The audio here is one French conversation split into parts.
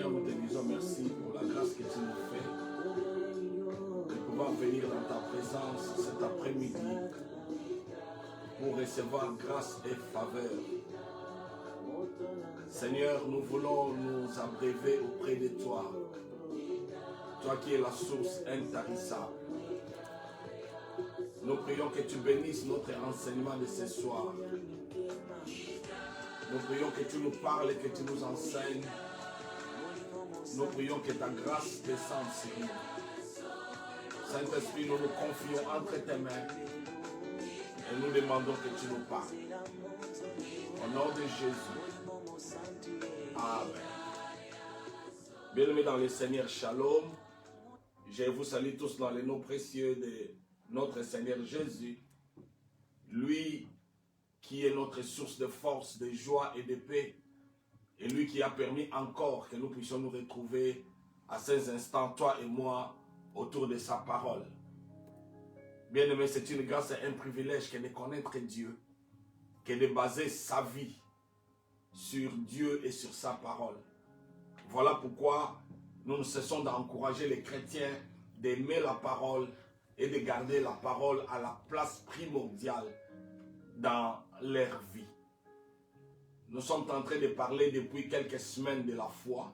Seigneur, nous te disons merci pour la grâce que tu nous fais de pouvoir venir dans ta présence cet après-midi pour recevoir grâce et faveur. Seigneur, nous voulons nous abreuver auprès de toi, toi qui es la source intarissable. Nous prions que tu bénisses notre enseignement de ce soir. Nous prions que tu nous parles et que tu nous enseignes. Nous prions que ta grâce descende sur nous. Saint-Esprit, nous nous confions entre tes mains et nous demandons que tu nous parles. Au nom de Jésus. Amen. Bien-aimés dans le Seigneur, Shalom. Je vous salue tous dans le nom précieux de notre Seigneur Jésus. Lui qui est notre source de force, de joie et de paix. Et lui qui a permis encore que nous puissions nous retrouver à ces instants, toi et moi, autour de sa parole. Bien-aimé, c'est une grâce et un privilège que de connaître Dieu, que de baser sa vie sur Dieu et sur sa parole. Voilà pourquoi nous ne cessons d'encourager les chrétiens d'aimer la parole et de garder la parole à la place primordiale dans leur vie. Nous sommes en train de parler depuis quelques semaines de la foi.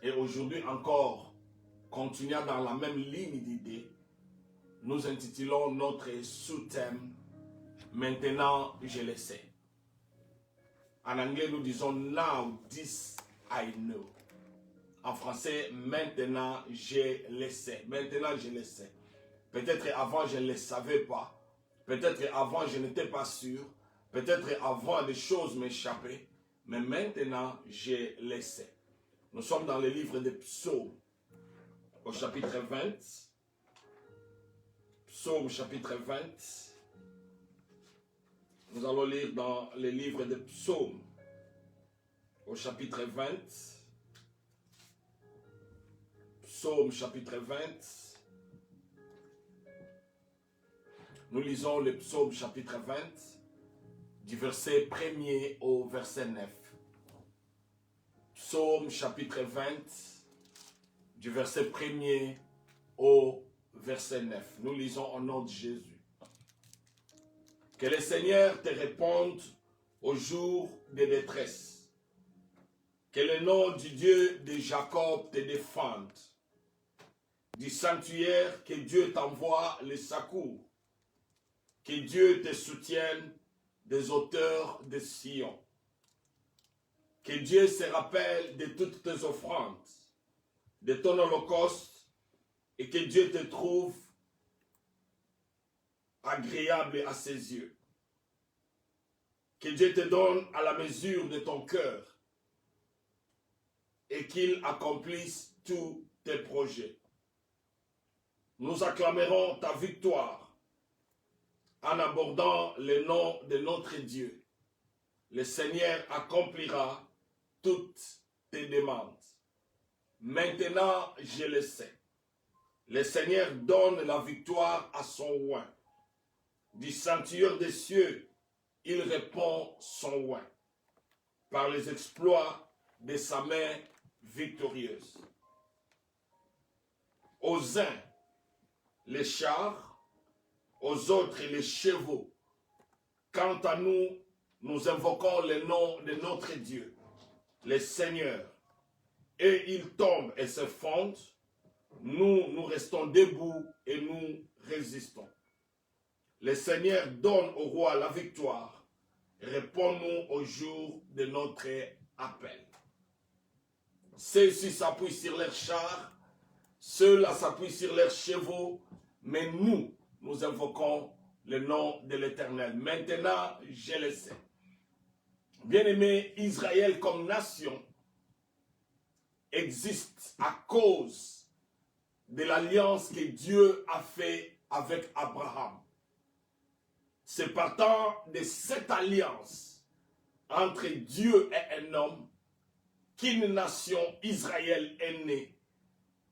Et aujourd'hui encore, continuant dans la même ligne d'idées, nous intitulons notre sous-thème « Maintenant, je le sais ». En anglais, nous disons « Now this I know ». En français, « Maintenant, je le sais ». Maintenant, je le sais. Peut-être avant, je ne le savais pas. Peut-être avant, je n'étais pas sûr. Peut-être avant, des choses m'échappaient. Mais maintenant, je le sais. Nous sommes dans le livre des Psaumes, au chapitre 20. Psaume, chapitre 20. Nous allons lire dans le livre des Psaumes, au chapitre 20. Psaume, chapitre 20. Nous lisons le Psaume, chapitre 20. Du verset 1er au verset 9. Psaume chapitre 20, du verset 1er au verset 9. Nous lisons au nom de Jésus. Que le Seigneur te réponde au jour de détresse. Que le nom du Dieu de Jacob te défende. Du sanctuaire, que Dieu t'envoie le secours. Que Dieu te soutienne des auteurs de Sion. Que Dieu se rappelle de toutes tes offrandes, de ton holocauste, et que Dieu te trouve agréable à ses yeux. Que Dieu te donne à la mesure de ton cœur et qu'il accomplisse tous tes projets. Nous acclamerons ta victoire en abordant le nom de notre Dieu. Le Seigneur accomplira toutes tes demandes. Maintenant, je le sais. Le Seigneur donne la victoire à son oint. Du sanctuaire des cieux, il répond son oint. Par les exploits de sa main victorieuse. Aux uns, les chars, aux autres les chevaux. Quant à nous, nous invoquons le nom de notre Dieu, le Seigneur. Et il tombe et se fonde. Nous, nous restons debout et nous résistons. Le Seigneur donne au roi la victoire. Réponds-nous au jour de notre appel. Ceux-ci s'appuient sur leurs chars, ceux-là s'appuient sur leurs chevaux, mais nous, nous invoquons le nom de l'Éternel. Maintenant, je le sais. Bien-aimé, Israël comme nation existe à cause de l'alliance que Dieu a faite avec Abraham. C'est partant de cette alliance entre Dieu et un homme qu'une nation, Israël, est née.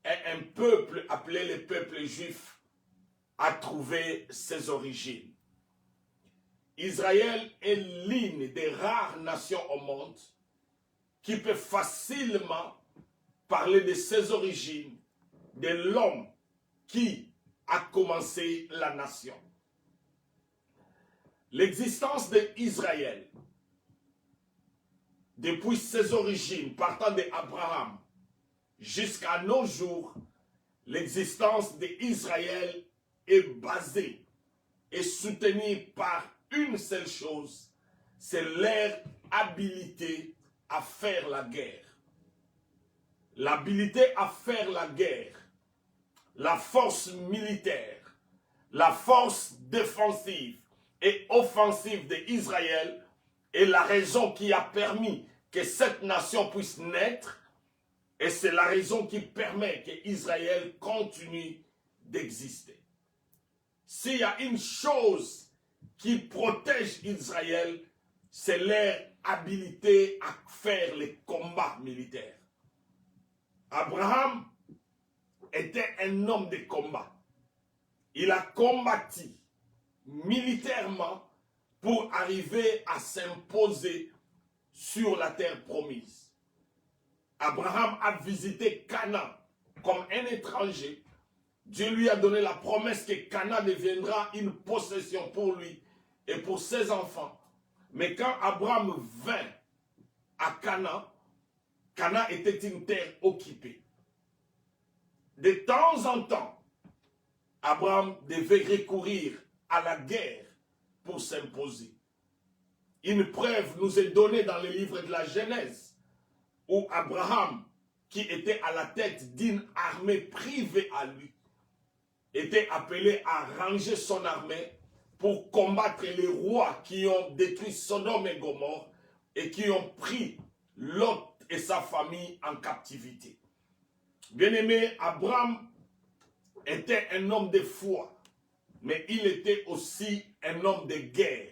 Et un peuple appelé le peuple juif a trouvé ses origines. Israël est l'une des rares nations au monde qui peut facilement parler de ses origines, de l'homme qui a commencé la nation. L'existence d'Israël, depuis ses origines, partant d'Abraham jusqu'à nos jours, l'existence d'Israël est basée et soutenue par une seule chose, c'est leur habilité à faire la guerre. L'habilité à faire la guerre, la force militaire, la force défensive et offensive d'Israël est la raison qui a permis que cette nation puisse naître, et c'est la raison qui permet qu'Israël continue d'exister. S'il y a une chose qui protège Israël, c'est leur habilité à faire les combats militaires. Abraham était un homme de combat. Il a combattu militairement pour arriver à s'imposer sur la terre promise. Abraham a visité Canaan comme un étranger. Dieu lui a donné la promesse que Canaan deviendra une possession pour lui et pour ses enfants. Mais quand Abraham vint à Canaan, Canaan était une terre occupée. De temps en temps, Abraham devait recourir à la guerre pour s'imposer. Une preuve nous est donnée dans le livre de la Genèse, où Abraham, qui était à la tête d'une armée privée à lui, était appelé à ranger son armée pour combattre les rois qui ont détruit Sodome et Gomorrhe et qui ont pris Lot et sa famille en captivité. Bien-aimé, Abraham était un homme de foi, mais il était aussi un homme de guerre.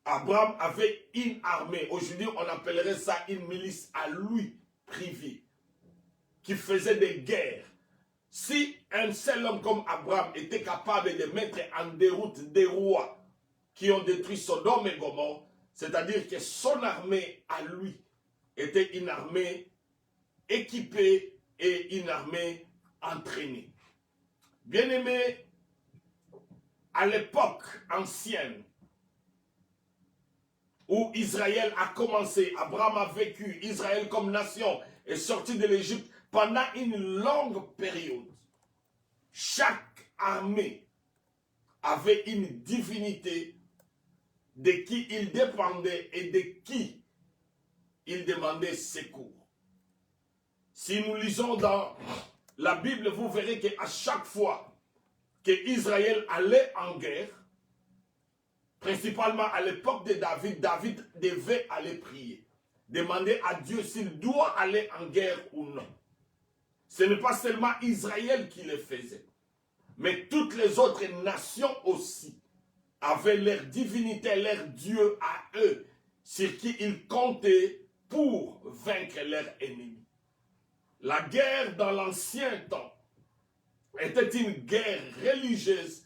Abraham avait une armée, aujourd'hui on appellerait ça une milice à lui, privée, qui faisait des guerres. Si un seul homme comme Abraham était capable de mettre en déroute des rois qui ont détruit Sodome et Gomorrhe, c'est-à-dire que son armée à lui était une armée équipée et une armée entraînée. Bien-aimé, à l'époque ancienne, où Israël a commencé, Abraham a vécu, Israël comme nation est sorti de l'Égypte pendant une longue période. Chaque armée avait une divinité de qui il dépendait et de qui il demandait secours. Si nous lisons dans la Bible, vous verrez qu'à chaque fois qu'Israël allait en guerre, principalement à l'époque de David, David devait aller prier, demander à Dieu s'il doit aller en guerre ou non. Ce n'est pas seulement Israël qui le faisait, mais toutes les autres nations aussi avaient leur divinité, leur Dieu à eux, sur qui ils comptaient pour vaincre leurs ennemis. La guerre dans l'ancien temps était une guerre religieuse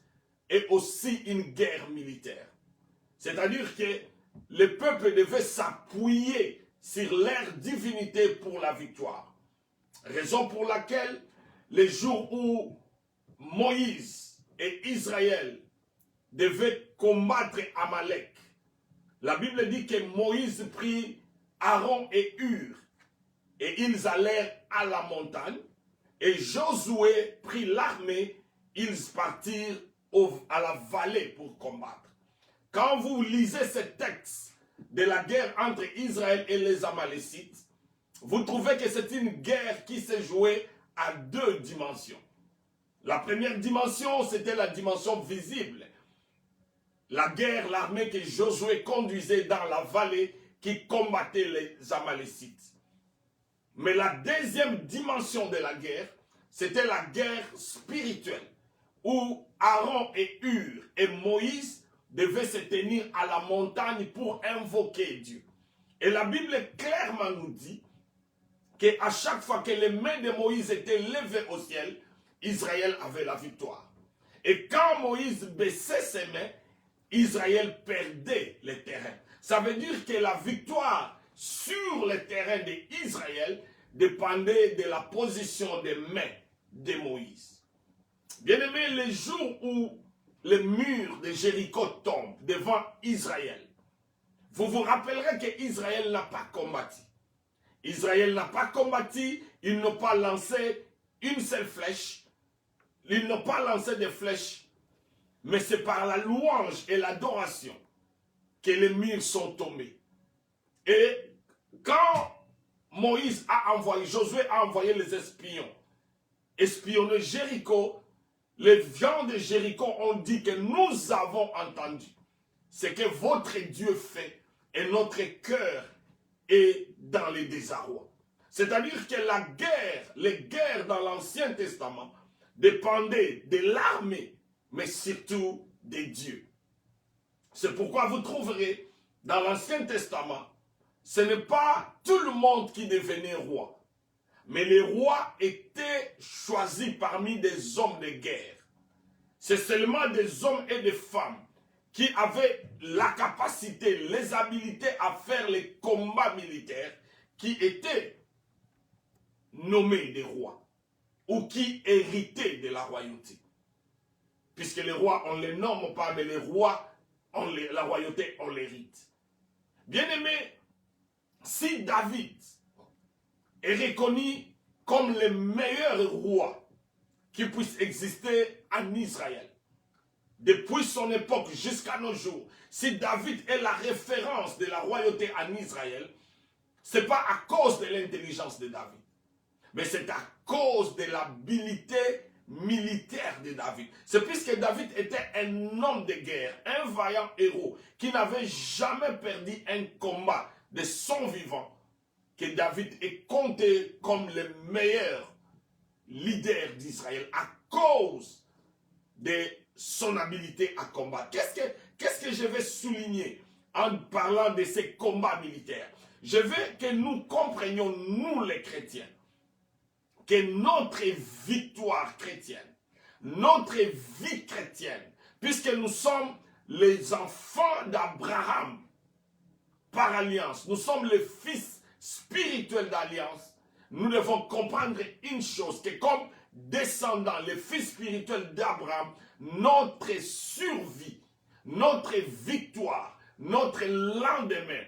et aussi une guerre militaire. C'est-à-dire que le peuple devait s'appuyer sur leur divinité pour la victoire. Raison pour laquelle, les jours où Moïse et Israël devaient combattre Amalek, la Bible dit que Moïse prit Aaron et Hur et ils allèrent à la montagne, et Josué prit l'armée, ils partirent à la vallée pour combattre. Quand vous lisez ce texte de la guerre entre Israël et les Amalécites, vous trouvez que c'est une guerre qui s'est jouée à deux dimensions. La première dimension, c'était la dimension visible. La guerre, l'armée que Josué conduisait dans la vallée qui combattait les Amalécites. Mais la deuxième dimension de la guerre, c'était la guerre spirituelle, où Aaron et Hur et Moïse devaient se tenir à la montagne pour invoquer Dieu. Et la Bible clairement nous dit qu'à chaque fois que les mains de Moïse étaient levées au ciel, Israël avait la victoire. Et quand Moïse baissait ses mains, Israël perdait le terrain. Ça veut dire que la victoire sur le terrain d'Israël dépendait de la position des mains de Moïse. Bien-aimés, le jour où les murs de Jéricho tombent devant Israël, vous vous rappellerez qu'Israël n'a pas combattu. Israël n'a pas combattu, ils n'ont pas lancé une seule flèche, ils n'ont pas lancé de flèches, mais c'est par la louange et l'adoration que les murs sont tombés. Et quand Moïse a envoyé, Josué a envoyé les espions, espionner Jéricho, les gens de Jéricho ont dit que nous avons entendu ce que votre Dieu fait et notre cœur est dans les désarrois. C'est-à-dire que la guerre, les guerres dans l'Ancien Testament dépendaient de l'armée, mais surtout des dieux. C'est pourquoi vous trouverez dans l'Ancien Testament, ce n'est pas tout le monde qui devenait roi, mais les rois étaient choisis parmi des hommes de guerre. C'est seulement des hommes et des femmes qui avaient la capacité, les habilités à faire les combats militaires qui étaient nommés des rois ou qui héritaient de la royauté. Puisque les rois, on ne les nomme pas, mais les rois, la royauté, on l'hérite. Bien-aimé, si David est reconnu comme le meilleur roi qui puisse exister en Israël, depuis son époque jusqu'à nos jours, si David est la référence de la royauté en Israël, ce n'est pas à cause de l'intelligence de David, mais c'est à cause de l'habilité militaire de David. C'est puisque David était un homme de guerre, un vaillant héros, qui n'avait jamais perdu un combat de son vivant, que David est compté comme le meilleur leader d'Israël à cause de son habilité à combattre. Qu'est-ce que je vais souligner en parlant de ces combats militaires? Je veux que nous comprenions, nous les chrétiens, que notre victoire chrétienne, notre vie chrétienne, puisque nous sommes les enfants d'Abraham par alliance, nous sommes les fils spirituels d'alliance, nous devons comprendre une chose, que comme descendants, les fils spirituels d'Abraham, notre survie, notre victoire, notre lendemain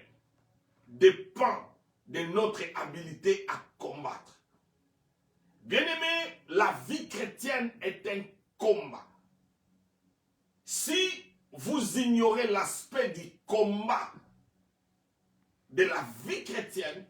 dépend de notre habilité à combattre. Bien-aimé, la vie chrétienne est un combat. Si vous ignorez l'aspect du combat de la vie chrétienne,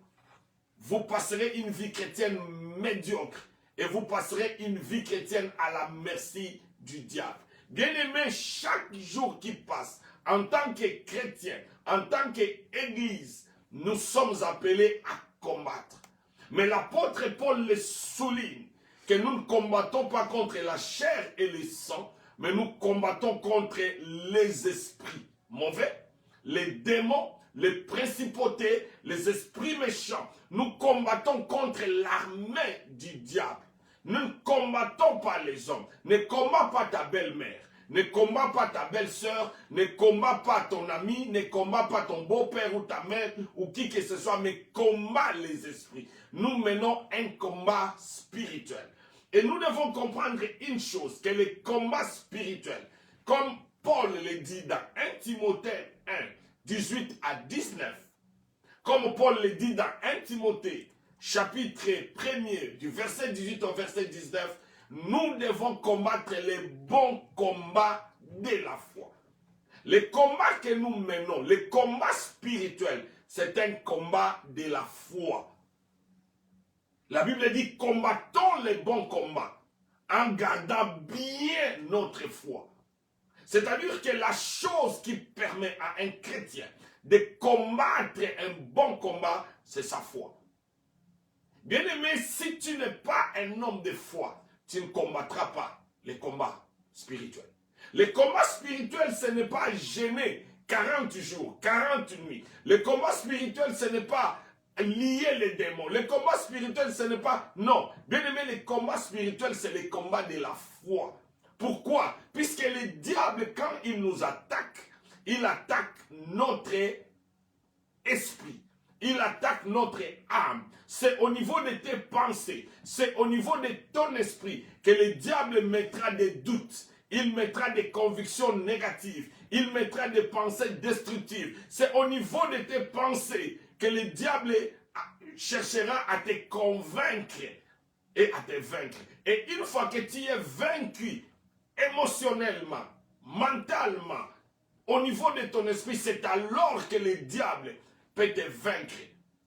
vous passerez une vie chrétienne médiocre et vous passerez une vie chrétienne à la merci du diable. Bien-aimé, chaque jour qui passe, en tant que chrétien, en tant qu'église, nous sommes appelés à combattre. Mais l'apôtre Paul le souligne, que nous ne combattons pas contre la chair et le sang, mais nous combattons contre les esprits mauvais, les démons, les principautés, les esprits méchants. Nous combattons contre l'armée du diable. Nous ne combattons pas les hommes. Ne combat pas ta belle-mère. Ne combat pas ta belle-sœur. Ne combat pas ton ami. Ne combat pas ton beau-père ou ta mère ou qui que ce soit. Mais combat les esprits. Nous menons un combat spirituel. Et nous devons comprendre une chose, que les combats spirituels, comme Paul le dit dans 1 Timothée 1, 18 à 19, comme Paul le dit dans 1 Timothée, chapitre 1er, du verset 18 au verset 19, nous devons combattre les bons combats de la foi. Les combats que nous menons, les combats spirituels, c'est un combat de la foi. La Bible dit, combattons les bons combats en gardant bien notre foi. C'est-à-dire que la chose qui permet à un chrétien de combattre un bon combat, c'est sa foi. Bien-aimé, si tu n'es pas un homme de foi, tu ne combattras pas les combats spirituels. Les combats spirituels, ce n'est pas gêner 40 jours, 40 nuits. Les combats spirituels, ce n'est pas lier les démons. Les combats spirituels, ce n'est pas... Non, bien-aimé, les combats spirituels, c'est les combats de la foi. Pourquoi? Puisque le diable, quand il nous attaque, il attaque notre esprit. il attaque notre âme. C'est au niveau de tes pensées, c'est au niveau de ton esprit que le diable mettra des doutes. Il mettra des convictions négatives. Il mettra des pensées destructives. C'est au niveau de tes pensées que le diable cherchera à te convaincre et à te vaincre. Et une fois que tu es vaincu émotionnellement, mentalement, au niveau de ton esprit, c'est alors que le diable peut te vaincre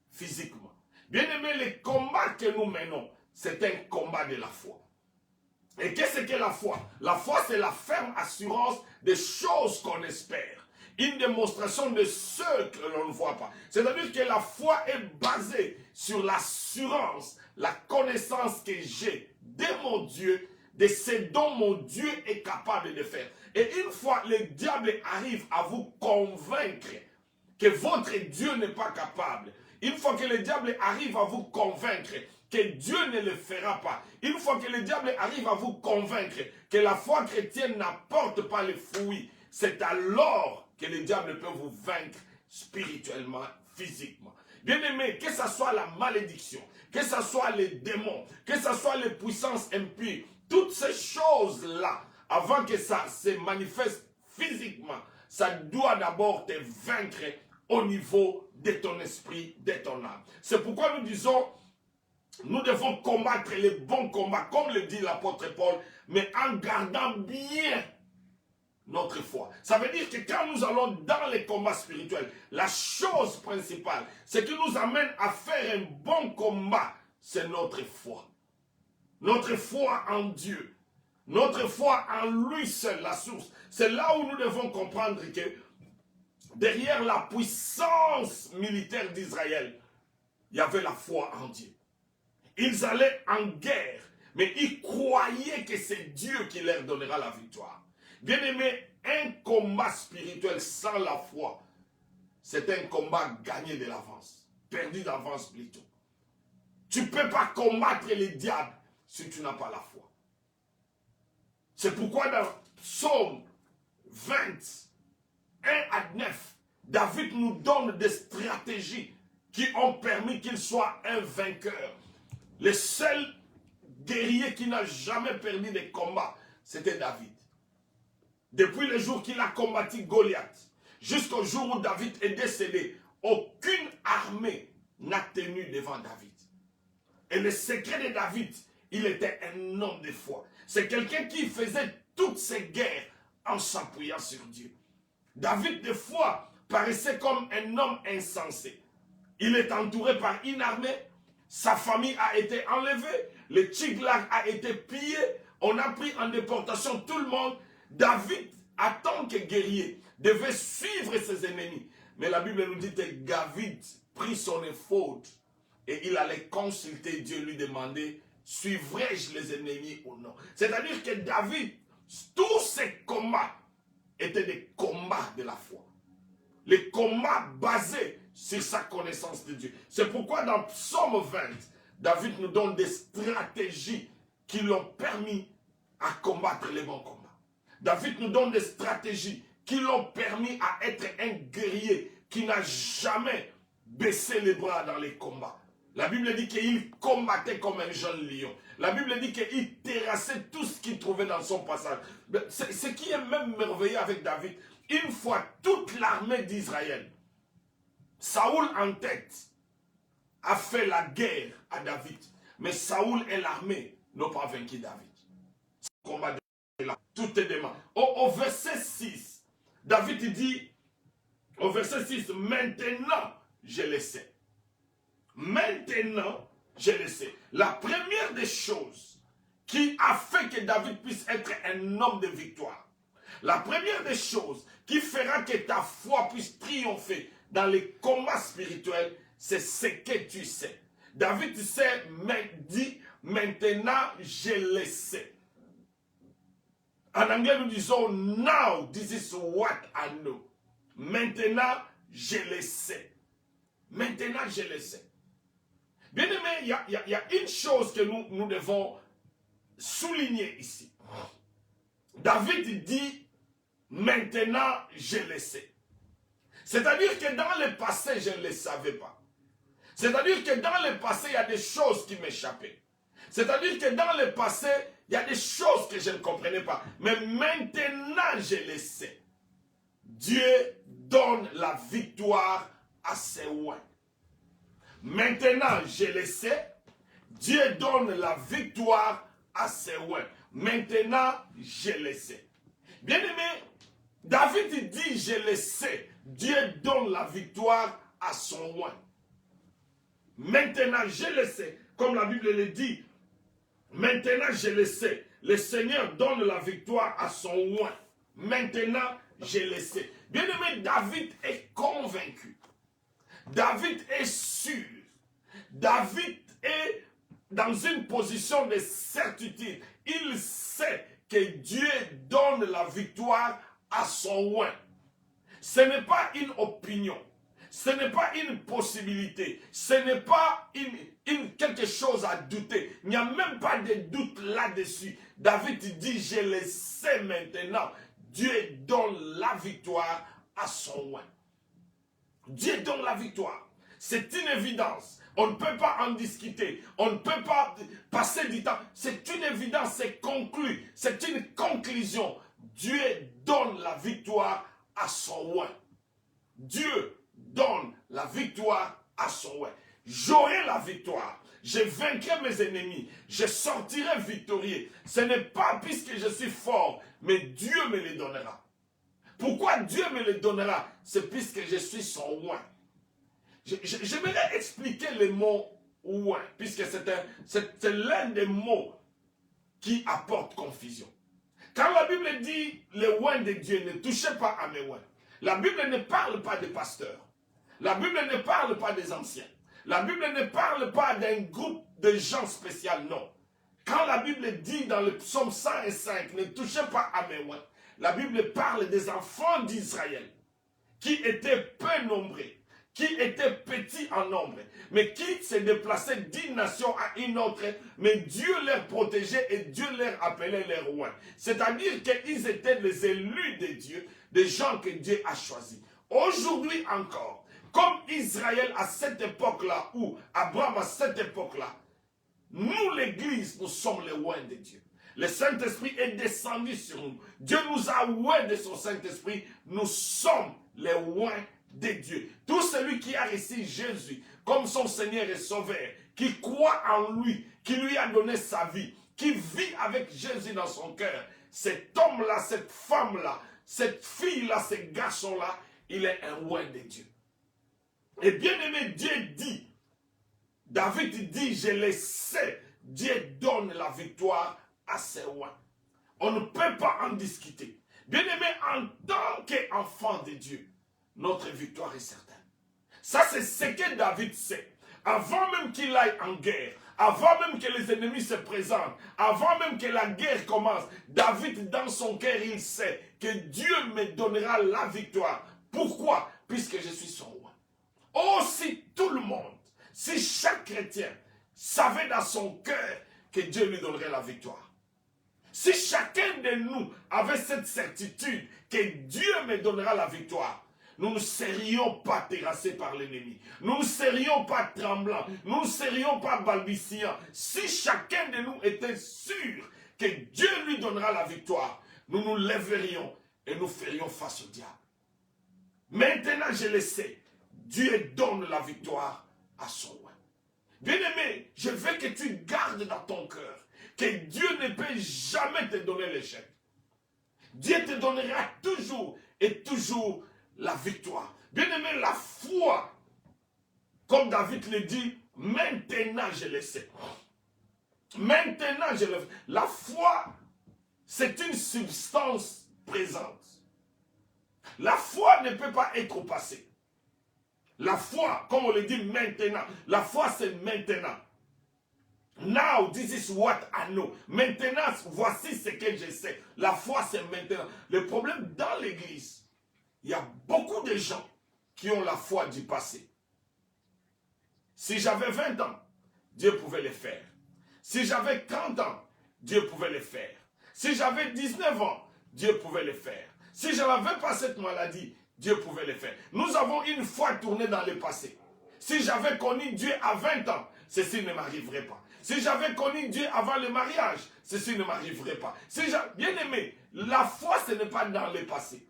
physiquement. Bien aimé, le combat que nous menons, c'est un combat de la foi. Et qu'est-ce que la foi? La foi, c'est la ferme assurance des choses qu'on espère. Une démonstration de ce que l'on ne voit pas. C'est-à-dire que la foi est basée sur l'assurance, la connaissance que j'ai de mon Dieu, de ce dont mon Dieu est capable de faire. Et une fois le diable arrive à vous convaincre que votre Dieu n'est pas capable, une fois que le diable arrive à vous convaincre que Dieu ne le fera pas, une fois que le diable arrive à vous convaincre que la foi chrétienne n'apporte pas les fruits, c'est alors que le diable peut vous vaincre spirituellement, physiquement. Bien aimé, que ce soit la malédiction, que ce soit les démons, que ce soit les puissances impures, toutes ces choses-là, avant que ça se manifeste physiquement, ça doit d'abord te vaincre au niveau de ton esprit, de ton âme. C'est pourquoi nous disons, nous devons combattre les bons combats, comme le dit l'apôtre Paul, mais en gardant bien notre foi. Ça veut dire que quand nous allons dans les combats spirituels, la chose principale, ce qui nous amène à faire un bon combat, c'est notre foi. Notre foi en Dieu. Notre foi en lui seul, la source. C'est là où nous devons comprendre que derrière la puissance militaire d'Israël, il y avait la foi en Dieu. Ils allaient en guerre, mais ils croyaient que c'est Dieu qui leur donnera la victoire. Bien aimé, un combat spirituel sans la foi, c'est un combat gagné de l'avance, perdu d'avance plutôt. Tu ne peux pas combattre les diables si tu n'as pas la foi. C'est pourquoi dans Psaume 20, 1 à 9, David nous donne des stratégies qui ont permis qu'il soit un vainqueur. Le seul guerrier qui n'a jamais perdu de combat, c'était David. Depuis le jour qu'il a combattu Goliath, jusqu'au jour où David est décédé, aucune armée n'a tenu devant David. Et le secret de David, il était un homme de foi. C'est quelqu'un qui faisait toutes ses guerres en s'appuyant sur Dieu. David, des fois, paraissait comme un homme insensé. Il est entouré par une armée, sa famille a été enlevée, le Tchiglag a été pillé, on a pris en déportation tout le monde. David, en tant que guerrier, devait suivre ses ennemis. Mais la Bible nous dit que David prit son éphod et il allait consulter Dieu, lui demander, suivrai-je les ennemis ou non? C'est-à-dire que David, tous ses combats étaient des combats de la foi. Les combats basés sur sa connaissance de Dieu. C'est pourquoi dans Psaume 20, David nous donne des stratégies qui l'ont permis à combattre les bons combats. David nous donne des stratégies qui l'ont permis à être un guerrier qui n'a jamais baissé les bras dans les combats. La Bible dit qu'il combattait comme un jeune lion. La Bible dit qu'il terrassait tout ce qu'il trouvait dans son passage. Ce qui est même merveilleux avec David, une fois toute l'armée d'Israël, Saoul en tête, a fait la guerre à David. Mais Saoul et l'armée n'ont pas vaincu David. Ce combat est là, tout est demain. Au verset 6, David dit, au verset 6, maintenant je le sais. Maintenant, je le sais. La première des choses qui a fait que David puisse être un homme de victoire, la première des choses qui fera que ta foi puisse triompher dans les combats spirituels, c'est ce que tu sais. David dit, maintenant je le sais. En anglais, nous disons, now this is what I know. Maintenant, je le sais. Maintenant, je le sais. Bien aimé, il y a une chose que nous devons souligner ici. David dit, maintenant je le sais. C'est-à-dire que dans le passé, je ne le savais pas. C'est-à-dire que dans le passé, il y a des choses qui m'échappaient. C'est-à-dire que dans le passé, il y a des choses que je ne comprenais pas. Mais maintenant, je le sais. Dieu donne la victoire à ses oins. Maintenant, je le sais. Dieu donne la victoire à ses oins. Maintenant, je le sais. Bien-aimé, David dit, je le sais. Dieu donne la victoire à son oint. Maintenant, je le sais. Comme la Bible le dit, maintenant, je le sais. Le Seigneur donne la victoire à son oint. Maintenant, je le sais. Bien-aimé, David est convaincu. David est sûr. David est dans une position de certitude. Il sait que Dieu donne la victoire à son oint. Ce n'est pas une opinion. Ce n'est pas une possibilité. Ce n'est pas quelque chose à douter. Il n'y a même pas de doute là-dessus. David dit, je le sais maintenant. Dieu donne la victoire à son oint. Dieu donne la victoire. C'est une évidence. On ne peut pas en discuter. On ne peut pas passer du temps. C'est une évidence, c'est conclu. C'est une conclusion. Dieu donne la victoire à son oint. Dieu donne la victoire à son oint. J'aurai la victoire. Je vaincrai mes ennemis. Je sortirai victorieux. Ce n'est pas puisque je suis fort, mais Dieu me le donnera. Pourquoi Dieu me le donnera? C'est puisque je suis son oint. J'aimerais expliquer le mot oint, puisque c'est l'un des mots qui apporte confusion. Quand la Bible dit le oint de Dieu, ne touchez pas à mes oints. La Bible ne parle pas des pasteurs. La Bible ne parle pas des anciens. La Bible ne parle pas d'un groupe de gens spéciaux, non. Quand la Bible dit dans le psaume 105, ne touchez pas à mes oints, la Bible parle des enfants d'Israël qui étaient peu nombreux, qui étaient petits en nombre, mais qui se déplaçaient d'une nation à une autre, mais Dieu les protégeait et Dieu les appelait les rois. C'est-à-dire qu'ils étaient les élus de Dieu, des gens que Dieu a choisis. Aujourd'hui encore, comme Israël à cette époque-là, ou Abraham à cette époque-là, nous l'église, nous sommes les rois de Dieu. Le Saint-Esprit est descendu sur nous. Dieu nous a oint de son Saint-Esprit. Nous sommes les rois de Dieu. Tout celui qui a reçu Jésus comme son Seigneur et Sauveur, qui croit en lui, qui lui a donné sa vie, qui vit avec Jésus dans son cœur, cet homme-là, cette femme-là, cette fille-là, ce garçon-là, il est un roi de Dieu. Et bien aimé, Dieu dit, David dit, je le sais, Dieu donne la victoire à ses rois. On ne peut pas en discuter. Bien aimé, en tant qu'enfant de Dieu, notre victoire est certaine. Ça, c'est ce que David sait. Avant même qu'il aille en guerre, avant même que les ennemis se présentent, avant même que la guerre commence, David, dans son cœur, il sait que Dieu me donnera la victoire. Pourquoi? Puisque je suis son roi. Oh, si tout le monde, si chaque chrétien savait dans son cœur que Dieu lui donnerait la victoire. Si chacun de nous avait cette certitude que Dieu me donnera la victoire, nous ne serions pas terrassés par l'ennemi. Nous ne serions pas tremblants. Nous ne serions pas balbutiants. Si chacun de nous était sûr que Dieu lui donnera la victoire, nous nous lèverions et nous ferions face au diable. Maintenant, je le sais. Dieu donne la victoire à son roi. Bien-aimé, je veux que tu gardes dans ton cœur que Dieu ne peut jamais te donner l'échec. Dieu te donnera toujours et toujours la victoire. Bien-aimé, la foi, comme David le dit, maintenant je le sais. Maintenant je le sais. La foi, c'est une substance présente. La foi ne peut pas être au passé. La foi, comme on le dit maintenant, la foi c'est maintenant. Now, this is what I know. Maintenant, voici ce que je sais. La foi c'est maintenant. Le problème dans l'église, il y a beaucoup de gens qui ont la foi du passé. Si j'avais 20 ans, Dieu pouvait le faire. Si j'avais 30 ans, Dieu pouvait le faire. Si j'avais 19 ans, Dieu pouvait le faire. Si je n'avais pas cette maladie, Dieu pouvait le faire. Nous avons une foi tournée dans le passé. si j'avais connu Dieu à 20 ans, ceci ne m'arriverait pas. Si j'avais connu Dieu avant le mariage, ceci ne m'arriverait pas. Bien aimé, la foi, ce n'est pas dans le passé.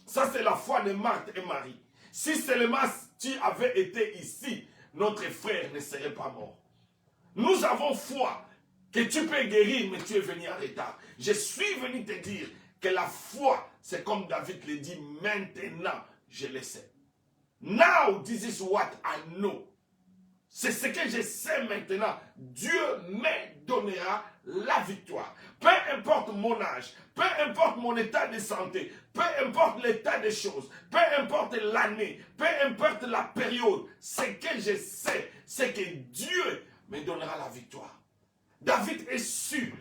Ça, c'est la foi de Marthe et Marie. Si seulement tu avais été ici, notre frère ne serait pas mort. Nous avons foi que tu peux guérir, mais tu es venu en retard. Je suis venu te dire que la foi, c'est comme David le dit, maintenant, je le sais. Now, this is what I know. C'est ce que je sais maintenant. Dieu me donnera la victoire. Peu importe mon âge, peu importe mon état de santé, peu importe l'état des choses, peu importe l'année, peu importe la période, ce que je sais, c'est que Dieu me donnera la victoire. David est sûr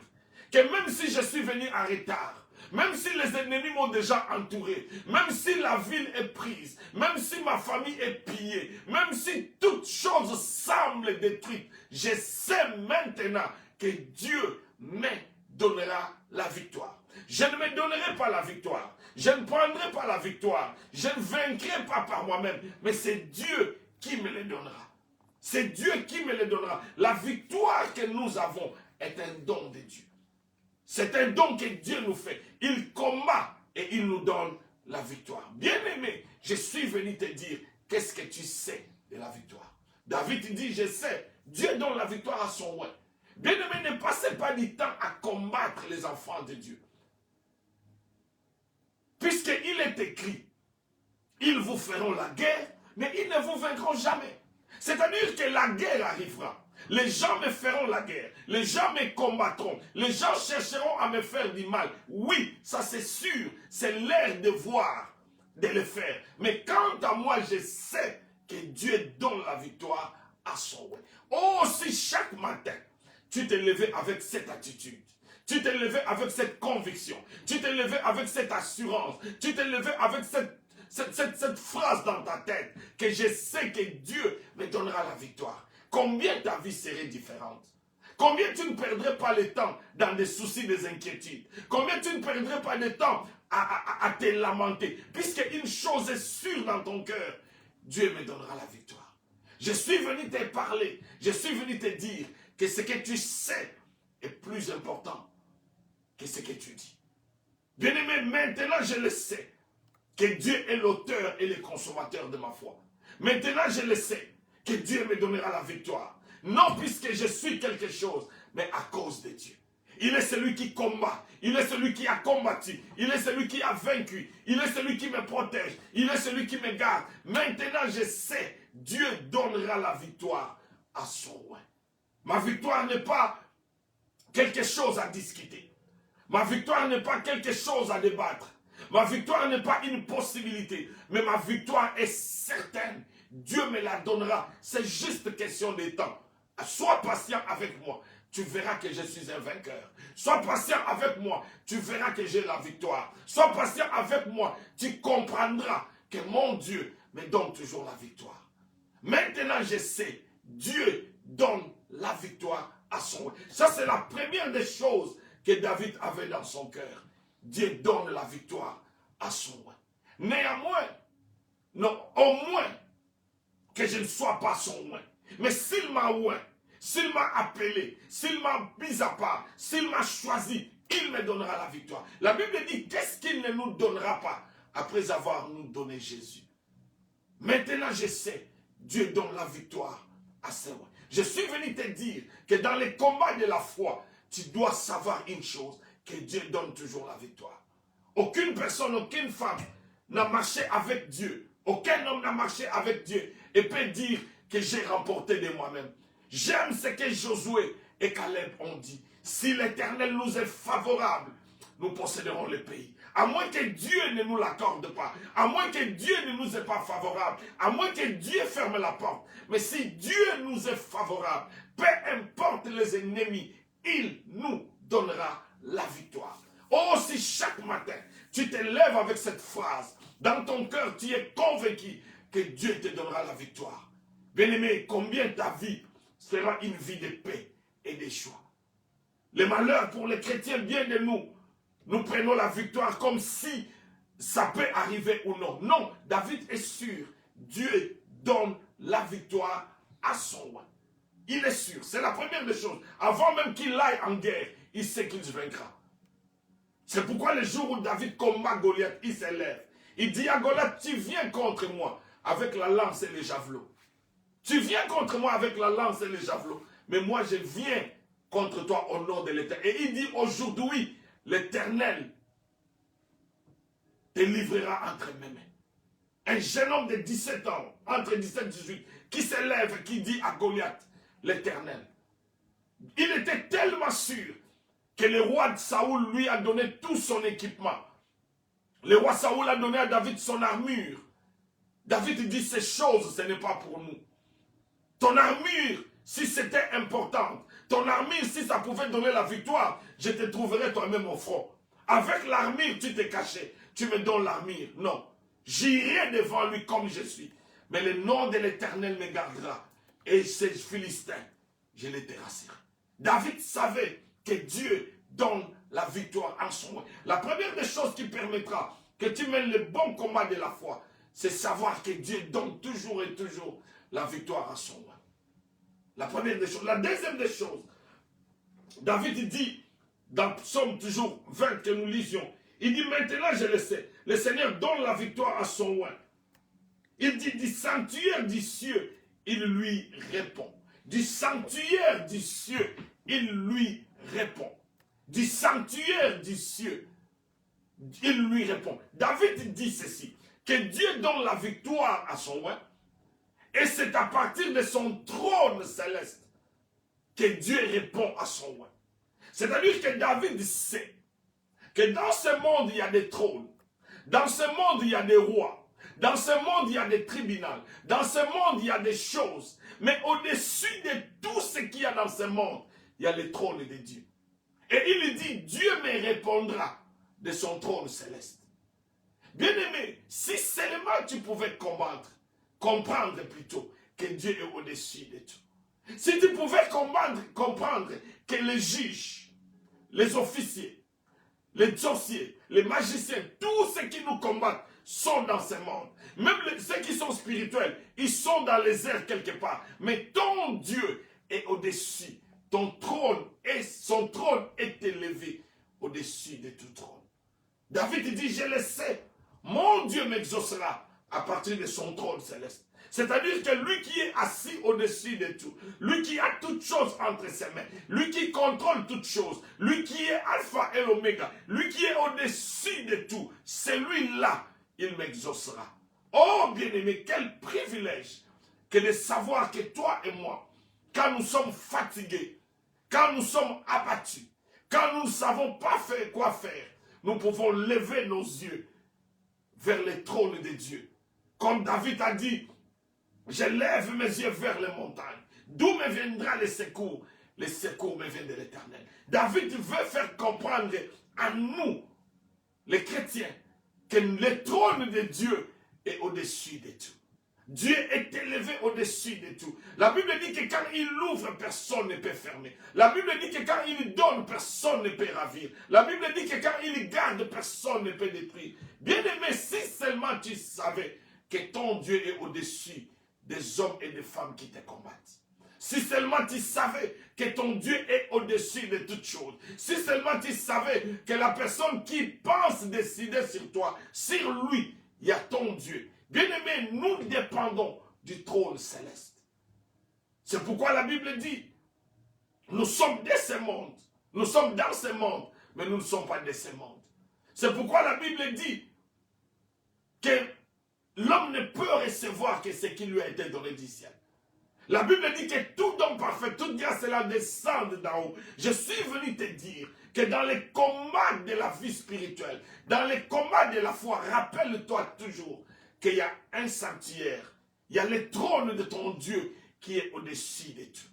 que même si je suis venu en retard, même si les ennemis m'ont déjà entouré, même si la ville est prise, même si ma famille est pillée, même si toute chose semble détruite, je sais maintenant que Dieu me donnera la victoire. Je ne me donnerai pas la victoire, je ne prendrai pas la victoire, je ne vaincrai pas par moi-même, mais c'est Dieu qui me le donnera. C'est Dieu qui me le donnera. La victoire que nous avons est un don de Dieu. C'est un don que Dieu nous fait. Il combat et il nous donne la victoire. Bien-aimé, je suis venu te dire, qu'est-ce que tu sais de la victoire? David dit, je sais, Dieu donne la victoire à son roi. Bien-aimé, ne passez pas du temps à combattre les enfants de Dieu. Puisqu'il est écrit, ils vous feront la guerre, mais ils ne vous vaincront jamais. C'est-à-dire que la guerre arrivera. Les gens me feront la guerre. Les gens me combattront. Les gens chercheront à me faire du mal. Oui, ça c'est sûr. C'est leur devoir de le faire. Mais quant à moi, je sais que Dieu donne la victoire à son roi. Oh, si chaque matin, tu t'es levé avec cette attitude. Tu t'es levé avec cette conviction. Tu t'es levé avec cette assurance. Tu t'es levé avec cette phrase dans ta tête, que je sais que Dieu me donnera la victoire. Combien ta vie serait différente? Combien tu ne perdrais pas le temps dans des soucis, des inquiétudes? Combien tu ne perdrais pas le temps à te lamenter? Puisque une chose est sûre dans ton cœur, Dieu me donnera la victoire. Je suis venu te parler, je suis venu te dire que ce que tu sais est plus important que ce que tu dis. Bien-aimé, maintenant je le sais, que Dieu est l'auteur et le consommateur de ma foi. Maintenant je le sais, que Dieu me donnera la victoire. Non puisque je suis quelque chose, mais à cause de Dieu. Il est celui qui combat, il est celui qui a combattu, il est celui qui a vaincu, il est celui qui me protège, il est celui qui me garde. Maintenant je sais, Dieu donnera la victoire à son roi. Ma victoire n'est pas quelque chose à discuter. Ma victoire n'est pas quelque chose à débattre. Ma victoire n'est pas une possibilité, mais ma victoire est certaine. Dieu me la donnera. C'est juste question de temps. Sois patient avec moi. Tu verras que je suis un vainqueur. Sois patient avec moi. Tu verras que j'ai la victoire. Sois patient avec moi. Tu comprendras que mon Dieu me donne toujours la victoire. Maintenant, je sais, Dieu donne la victoire à son roi. Ça, c'est la première des choses que David avait dans son cœur. Dieu donne la victoire à son roi. Néanmoins, non, au moins, que je ne sois pas son roi. Mais s'il m'a oint, s'il m'a appelé, s'il m'a mis à part, s'il m'a choisi, il me donnera la victoire. La Bible dit, qu'est-ce qu'il ne nous donnera pas après avoir nous donné Jésus? Maintenant, je sais, Dieu donne la victoire à ses rois. Je suis venu te dire que dans les combats de la foi, tu dois savoir une chose, que Dieu donne toujours la victoire. Aucune personne, aucune femme n'a marché avec Dieu. Aucun homme n'a marché avec Dieu et peut dire que j'ai remporté de moi-même. J'aime ce que Josué et Caleb ont dit. Si l'Éternel nous est favorable, nous posséderons le pays. À moins que Dieu ne nous l'accorde pas, à moins que Dieu ne nous est pas favorable, à moins que Dieu ferme la porte. Mais si Dieu nous est favorable, peu importe les ennemis, il nous donnera la victoire. Oh, si chaque matin, tu te lèves avec cette phrase, dans ton cœur, tu es convaincu que Dieu te donnera la victoire. Bien-aimé, combien ta vie sera une vie de paix et de choix. Le malheur pour les chrétiens, bien de nous prenons la victoire comme si ça peut arriver ou non. Non, David est sûr, Dieu donne la victoire à son roi. Il est sûr, c'est la première des choses. Avant même qu'il aille en guerre, il sait qu'il vaincra. C'est pourquoi le jour où David combat Goliath, il s'élève. Il dit à Goliath, tu viens contre moi avec la lance et les javelots. Tu viens contre moi avec la lance et les javelots. Mais moi, je viens contre toi au nom de l'Éternel. Et il dit, aujourd'hui, l'Éternel te livrera entre mes mains. Un jeune homme de 17 ans, entre 17 et 18, qui s'élève et qui dit à Goliath, l'Éternel. Il était tellement sûr que le roi de Saoul lui a donné tout son équipement. Le roi Saoul a donné à David son armure. David dit, ces choses, ce n'est pas pour nous. Ton armure, si c'était important, ton armure, si ça pouvait donner la victoire, je te trouverais toi-même au front. Avec l'armure, tu t'es caché. Tu me donnes l'armure. Non. J'irai devant lui comme je suis. Mais le nom de l'Éternel me gardera. Et ces Philistins, je les terrasserai. David savait que Dieu donne la victoire en son nom. La première des choses qui permettra que tu mènes le bon combat de la foi, c'est savoir que Dieu donne toujours et toujours la victoire à son nom. La première des choses. La deuxième des choses, David dit, dans Psaume toujours 20 que nous lisions, il dit, maintenant je le sais, le Seigneur donne la victoire à son roi. Il dit, du sanctuaire du ciel, il lui répond. Du sanctuaire du ciel, il lui répond. Du sanctuaire du ciel, il lui répond. David dit ceci, que Dieu donne la victoire à son roi, et c'est à partir de son trône céleste que Dieu répond à son roi. C'est-à-dire que David sait que dans ce monde, il y a des trônes. Dans ce monde, il y a des rois. Dans ce monde, il y a des tribunaux. Dans ce monde, il y a des choses. Mais au-dessus de tout ce qu'il y a dans ce monde, il y a le trône de Dieu. Et il dit, Dieu me répondra de son trône céleste. Bien-aimé, si seulement tu pouvais comprendre plutôt que Dieu est au-dessus de tout. Si tu pouvais comprendre que les juges, les officiers, les sorciers, les magiciens, tous ceux qui nous combattent sont dans ce monde. Même ceux qui sont spirituels, ils sont dans les airs quelque part. Mais ton Dieu est au-dessus. Son trône est élevé au-dessus de tout trône. David dit, je le sais, mon Dieu m'exaucera à partir de son trône céleste. C'est-à-dire que lui qui est assis au-dessus de tout, lui qui a toutes choses entre ses mains, lui qui contrôle toutes choses, lui qui est alpha et l'oméga, lui qui est au-dessus de tout, celui-là, il m'exaucera. Oh bien-aimé, quel privilège que de savoir que toi et moi, quand nous sommes fatigués, quand nous sommes abattus, quand nous ne savons pas faire quoi faire, nous pouvons lever nos yeux vers le trône de Dieu. Comme David a dit, je lève mes yeux vers les montagnes. D'où me viendra le secours? Le secours me vient de l'Éternel. David veut faire comprendre à nous, les chrétiens, que le trône de Dieu est au-dessus de tout. Dieu est élevé au-dessus de tout. La Bible dit que quand il ouvre, personne ne peut fermer. La Bible dit que quand il donne, personne ne peut ravir. La Bible dit que quand il garde, personne ne peut détruire. Bien-aimé, si seulement tu savais que ton Dieu est au-dessus des hommes et des femmes qui te combattent. Si seulement tu savais que ton Dieu est au-dessus de toutes choses. Si seulement tu savais que la personne qui pense décider sur toi, sur lui, il y a ton Dieu. Bien-aimés, nous dépendons du trône céleste. C'est pourquoi la Bible dit, nous sommes de ce monde. Nous sommes dans ce monde, mais nous ne sommes pas de ce monde. C'est pourquoi la Bible dit que l'homme ne peut recevoir que ce qui lui a été donné du ciel. La Bible dit que tout don parfait, toute grâce, cela descend d'en haut. Je suis venu te dire que dans les combats de la vie spirituelle, dans les combats de la foi, rappelle-toi toujours qu'il y a un sanctuaire. Il y a le trône de ton Dieu qui est au-dessus de tout.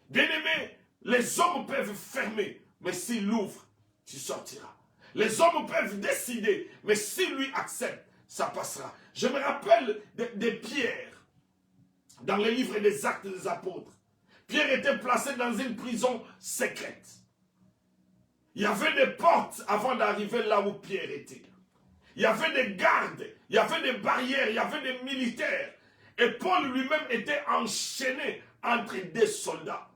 Bien-aimé, les hommes peuvent fermer, mais s'il ouvre, tu sortiras. Les hommes peuvent décider, mais s'il lui accepte, ça passera. Je me rappelle de Pierre, dans le livre des Actes des Apôtres. Pierre était placé dans une prison secrète. Il y avait des portes avant d'arriver là où Pierre était. Il y avait des gardes, il y avait des barrières, il y avait des militaires. Et Paul lui-même était enchaîné entre des soldats.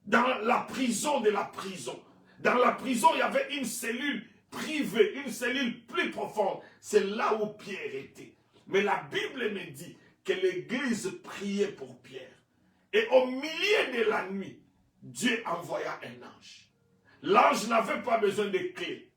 Dans la prison de la prison. Dans la prison, il y avait une cellule privée, une cellule plus profonde. C'est là où Pierre était. Mais la Bible me dit que l'église priait pour Pierre. Et au milieu de la nuit, Dieu envoya un ange. L'ange n'avait pas besoin de clés.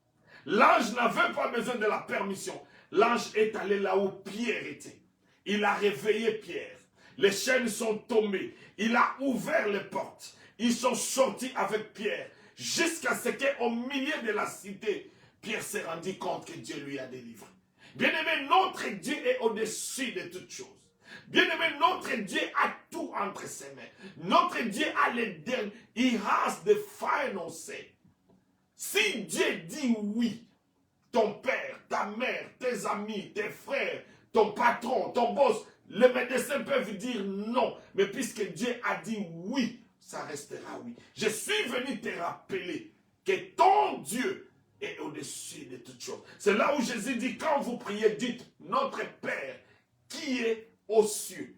L'ange n'avait pas besoin de la permission. L'ange est allé là où Pierre était. Il a réveillé Pierre. Les chaînes sont tombées. Il a ouvert les portes. Ils sont sortis avec Pierre. Jusqu'à ce qu'au milieu de la cité, Pierre s'est rendu compte que Dieu lui a délivré. Bien-aimé, notre Dieu est au-dessus de toutes choses. Bien-aimé, notre Dieu a tout entre ses mains. Notre Dieu a les derniers. He has the final say. Si Dieu dit oui, ton père, ta mère, tes amis, tes frères, ton patron, ton boss, les médecins peuvent dire non. Mais puisque Dieu a dit oui, ça restera oui. Je suis venu te rappeler que ton Dieu est au-dessus de toutes choses. C'est là où Jésus dit, quand vous priez, dites, notre Père qui est aux cieux.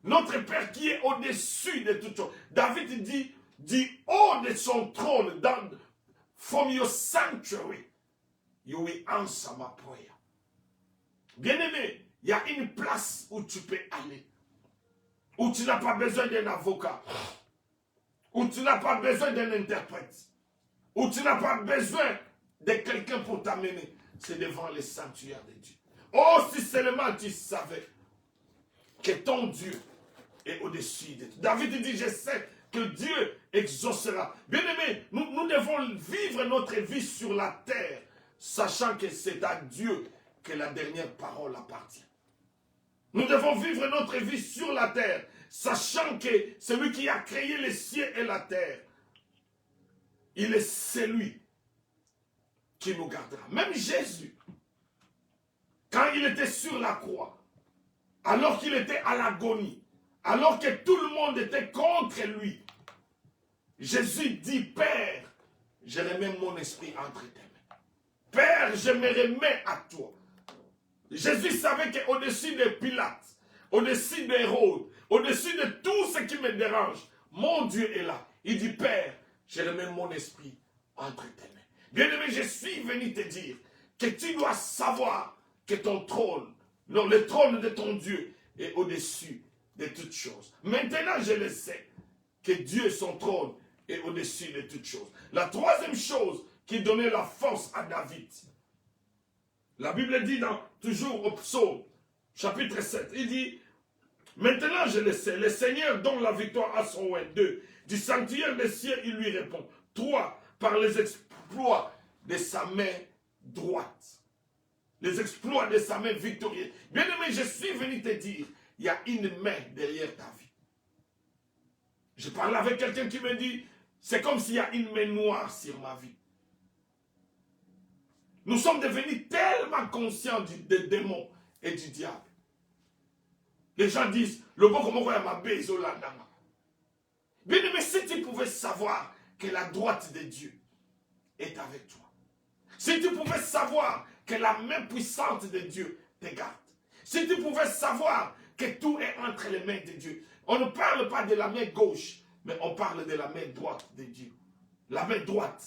Notre Père qui est au-dessus de toutes choses. David dit haut de son trône, from your sanctuary, you will answer my prayer. Bien-aimé, il y a une place où tu peux aller, où tu n'as pas besoin d'un avocat, où tu n'as pas besoin d'un interprète, où tu n'as pas besoin de quelqu'un pour t'amener. C'est devant le sanctuaire de Dieu. Oh, si seulement tu savais que ton Dieu est au-dessus de tout. David dit, je sais que Dieu exaucera. Bien-aimé, nous devons vivre notre vie sur la terre, sachant que c'est à Dieu que la dernière parole appartient. Nous devons vivre notre vie sur la terre, sachant que celui qui a créé les cieux et la terre, il est celui qui nous gardera. Même Jésus, quand il était sur la croix, alors qu'il était à l'agonie, alors que tout le monde était contre lui, Jésus dit, Père, je remets mon esprit entre tes mains. Père, je me remets à toi. Jésus savait qu'au-dessus de Pilate, au-dessus d'Hérode, au-dessus de tout ce qui me dérange, mon Dieu est là. Il dit, Père, je remets mon esprit entre tes mains. Bien-aimé, je suis venu te dire que tu dois savoir que ton trône, non, le trône de ton Dieu est au-dessus de toutes choses. Maintenant, je le sais, que Dieu, son trône, est au-dessus de toutes choses. La troisième chose qui donnait la force à David, la Bible dit toujours au psaume, chapitre 7, il dit, maintenant je le sais, le Seigneur donne la victoire à son oint. 2, du sanctuaire des cieux, il lui répond. 3, par les exploits de sa main droite. Les exploits de sa main victorieuse. Bien-aimé, je suis venu te dire, il y a une main derrière ta vie. Je parle avec quelqu'un qui me dit, c'est comme s'il y a une main noire sur ma vie. Nous sommes devenus tellement conscients des démons et du diable. Les gens disent, le bon comme on m'a baisé au landama. Bien aimé, si tu pouvais savoir que la droite de Dieu est avec toi. Si tu pouvais savoir que la main puissante de Dieu te garde. Si tu pouvais savoir que tout est entre les mains de Dieu. On ne parle pas de la main gauche, mais on parle de la main droite de Dieu. La main droite,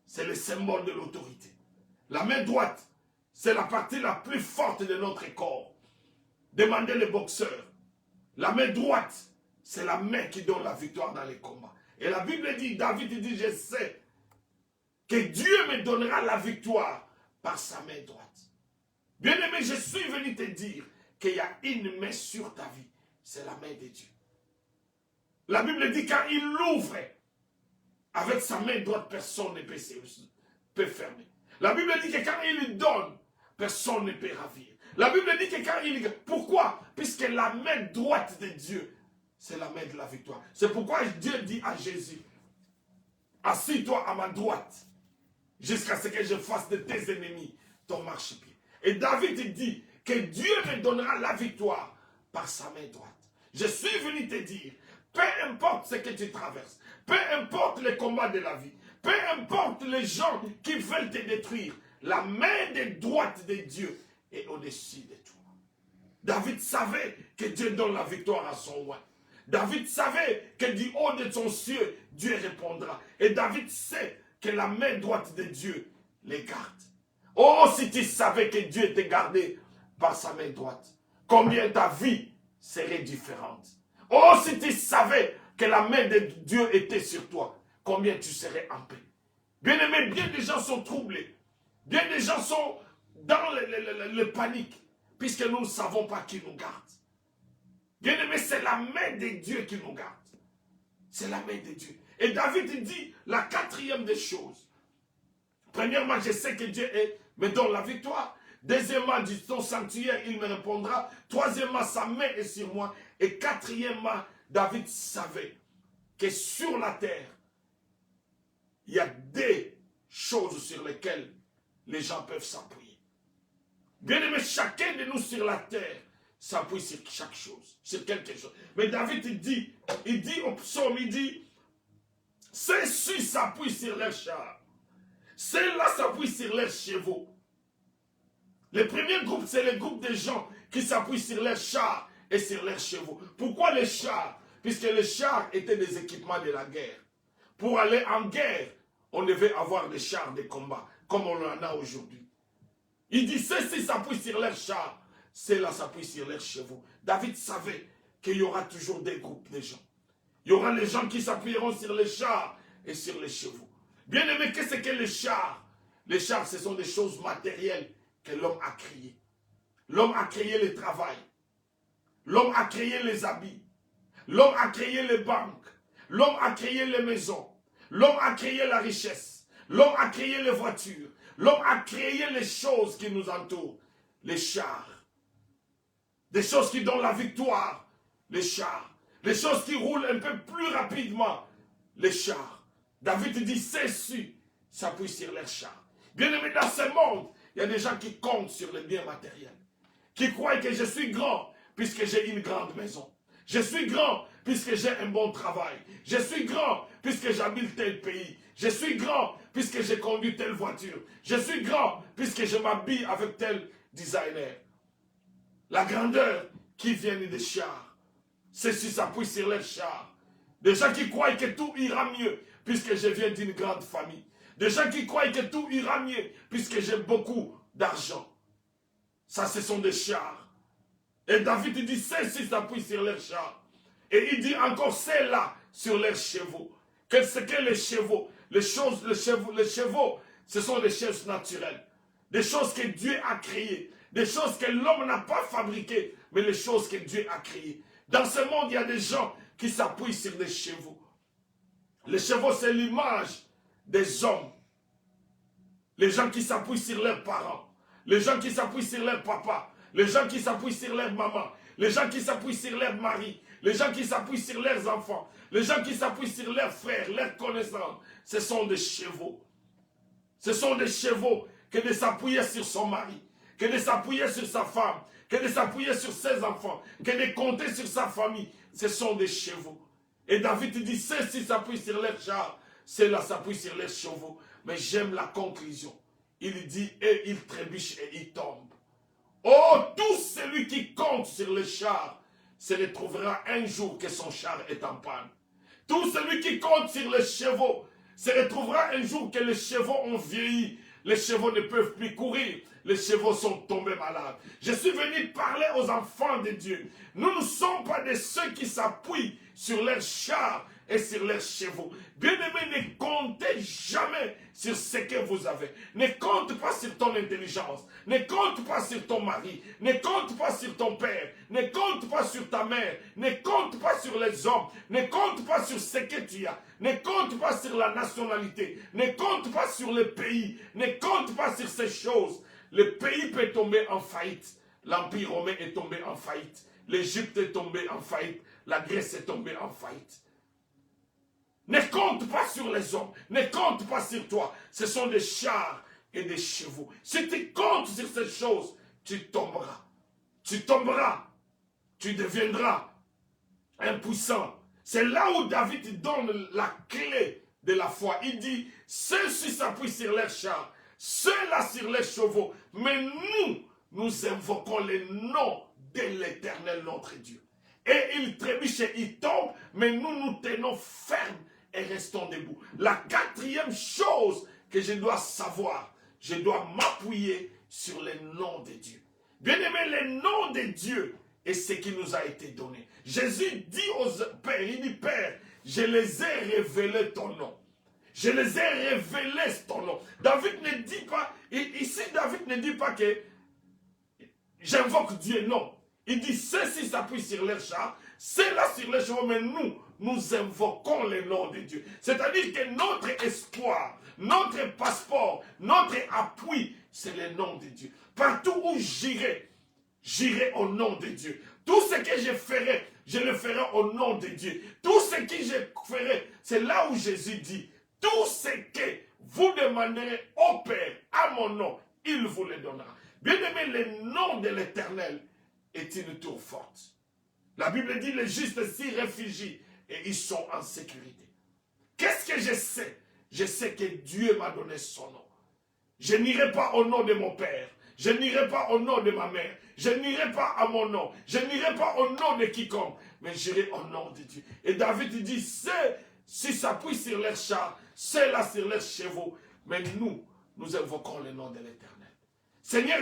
c'est le symbole de l'autorité. La main droite, c'est la partie la plus forte de notre corps. Demandez les boxeurs. La main droite, c'est la main qui donne la victoire dans les combats. Et la Bible dit, David dit, je sais que Dieu me donnera la victoire par sa main droite. Bien-aimé, je suis venu te dire qu'il y a une main sur ta vie. C'est la main de Dieu. La Bible dit, quand il l'ouvre, avec sa main droite, personne ne peut fermer. La Bible dit que quand il donne, personne ne peut ravir. La Bible dit que quand il... Pourquoi? Puisque la main droite de Dieu, c'est la main de la victoire. C'est pourquoi Dieu dit à Jésus, assis-toi à ma droite, jusqu'à ce que je fasse de tes ennemis ton marchepied. Et David dit que Dieu me donnera la victoire par sa main droite. Je suis venu te dire, peu importe ce que tu traverses, peu importe les combats de la vie, peu importe les gens qui veulent te détruire, la main de droite de Dieu est au-dessus de toi. David savait que Dieu donne la victoire à son roi. David savait que du haut de son cieux, Dieu répondra. Et David sait que la main droite de Dieu les garde. Oh, si tu savais que Dieu était gardé par sa main droite, combien ta vie serait différente. Oh, si tu savais que la main de Dieu était sur toi, combien tu serais en paix. Bien-aimé, bien des gens sont troublés. Bien des gens sont dans le panique, puisque nous ne savons pas qui nous garde. Bien-aimé, c'est la main de Dieu qui nous garde. C'est la main de Dieu. Et David dit la quatrième des choses. Premièrement, je sais que Dieu me donne la victoire. Deuxièmement, du son sanctuaire, il me répondra. Troisièmement, sa main est sur moi. Et quatrièmement, David savait que sur la terre, il y a des choses sur lesquelles les gens peuvent s'appuyer. Bien aimé, chacun de nous sur la terre s'appuie sur chaque chose, sur quelque chose. Mais David, il dit au psaume, il dit, ceux-ci s'appuient sur leurs chars. Ceux-là s'appuient sur leurs chevaux. Le premier groupe, c'est le groupe des gens qui s'appuient sur leurs chars et sur leurs chevaux. Pourquoi les chars? Puisque les chars étaient des équipements de la guerre. Pour aller en guerre, on devait avoir des chars de combat, comme on en a aujourd'hui. Il dit, ceux-ci s'appuient sur leurs chars, ceux-là s'appuient sur leurs chevaux. David savait qu'il y aura toujours des groupes de gens. Il y aura les gens qui s'appuieront sur les chars et sur les chevaux. Bien aimé, qu'est-ce que les chars? Les chars, ce sont des choses matérielles que l'homme a créées. L'homme a créé le travail. L'homme a créé les habits. L'homme a créé les banques. L'homme a créé les maisons. L'homme a créé la richesse. L'homme a créé les voitures. L'homme a créé les choses qui nous entourent. Les chars. Des choses qui donnent la victoire. Les chars. Les choses qui roulent un peu plus rapidement. Les chars. David dit, ceux-ci s'appuient sur les chars. Bien aimé, dans ce monde, il y a des gens qui comptent sur les biens matériels. Qui croient que je suis grand puisque j'ai une grande maison. Je suis grand puisque j'ai un bon travail. Je suis grand puisque j'habite tel pays. Je suis grand puisque j'ai conduit telle voiture. Je suis grand puisque je m'habille avec tel designer. La grandeur qui vient des chars. Ceux-ci s'appuient sur les chars. Des gens qui croient que tout ira mieux puisque je viens d'une grande famille. Des gens qui croient que tout ira mieux puisque j'ai beaucoup d'argent. Ça, ce sont des chars. Et David dit, ceux-ci s'appuient sur leurs chars. Et il dit encore, ceux-là sur leurs chevaux. Qu'est-ce que les chevaux? Les chevaux, ce sont des choses naturelles. Des choses que Dieu a créées. Des choses que l'homme n'a pas fabriquées, mais les choses que Dieu a créées. Dans ce monde, il y a des gens qui s'appuient sur des chevaux. Les chevaux, c'est l'image des hommes. Les gens qui s'appuient sur leurs parents. Les gens qui s'appuient sur leur papa. Les gens qui s'appuient sur leur maman. Les gens qui s'appuient sur leur mari. Les gens qui s'appuient sur leurs enfants. Les gens qui s'appuient sur leurs frères, leurs connaissances. Ce sont des chevaux. Ce sont des chevaux que de s'appuyer sur son mari, que de s'appuyer sur sa femme, que de s'appuyer sur ses enfants, que de compter sur sa famille. Ce sont des chevaux. Et David dit, ceux-ci s'appuient sur leurs chars, ceux-là s'appuient sur leurs chevaux. Mais j'aime la conclusion. Il dit, et il trébuche et il tombe. Oh, tout celui qui compte sur les chars se retrouvera un jour que son char est en panne. Tout celui qui compte sur les chevaux se retrouvera un jour que les chevaux ont vieilli. Les chevaux ne peuvent plus courir. Les chevaux sont tombés malades. Je suis venu parler aux enfants de Dieu. Nous ne sommes pas de ceux qui s'appuient sur leurs chars et sur leurs chevaux. Bien-aimés, ne comptez jamais sur ce que vous avez. Ne compte pas sur ton intelligence. Ne compte pas sur ton mari. Ne compte pas sur ton père. Ne compte pas sur ta mère. Ne compte pas sur les hommes. Ne compte pas sur ce que tu as. Ne compte pas sur la nationalité. Ne compte pas sur le pays. Ne compte pas sur ces choses. Le pays peut tomber en faillite. L'Empire romain est tombé en faillite. L'Égypte est tombée en faillite. La Grèce est tombée en faillite. Ne compte pas sur les hommes. Ne compte pas sur toi. Ce sont des chars et des chevaux. Si tu comptes sur ces choses, tu tomberas. Tu tomberas. Tu deviendras impuissant. C'est là où David donne la clé de la foi. Il dit, ceux-ci s'appuient sur leurs chars, ceux-là sur les chevaux. Mais nous invoquons le nom de l'Éternel notre Dieu. Et il trébuche et il tombe, mais nous tenons ferme et restons debout. La quatrième chose que je dois savoir, je dois m'appuyer sur les noms de Dieu. Bien aimé, les noms de Dieu est ce qui nous a été donné. Jésus dit aux pères, il dit, Père, je les ai révélés ton nom. Je les ai révélés ton nom. David ne dit pas, ici David ne dit pas que j'invoque Dieu, non. Il dit, ceux-ci s'appuient sur leurs chars, ceux-là sur les chevaux, mais nous invoquons le nom de Dieu. C'est-à-dire que notre espoir, notre passeport, notre appui, c'est le nom de Dieu. Partout où j'irai au nom de Dieu. Tout ce que je le ferai au nom de Dieu. Tout ce que je ferai, c'est là où Jésus dit, tout ce que vous demanderez au Père à mon nom, il vous le donnera. Bien aimé, le nom de l'Éternel est une tour forte. La Bible dit, les justes s'y réfugient et ils sont en sécurité. Qu'est-ce que je sais? Je sais que Dieu m'a donné son nom. Je n'irai pas au nom de mon père. Je n'irai pas au nom de ma mère. Je n'irai pas à mon nom. Je n'irai pas au nom de quiconque. Mais j'irai au nom de Dieu. Et David dit, s'ils s'appuient sur leurs chars, ceux-là sur leurs chevaux. Mais nous invoquons le nom de l'Éternel. Seigneur,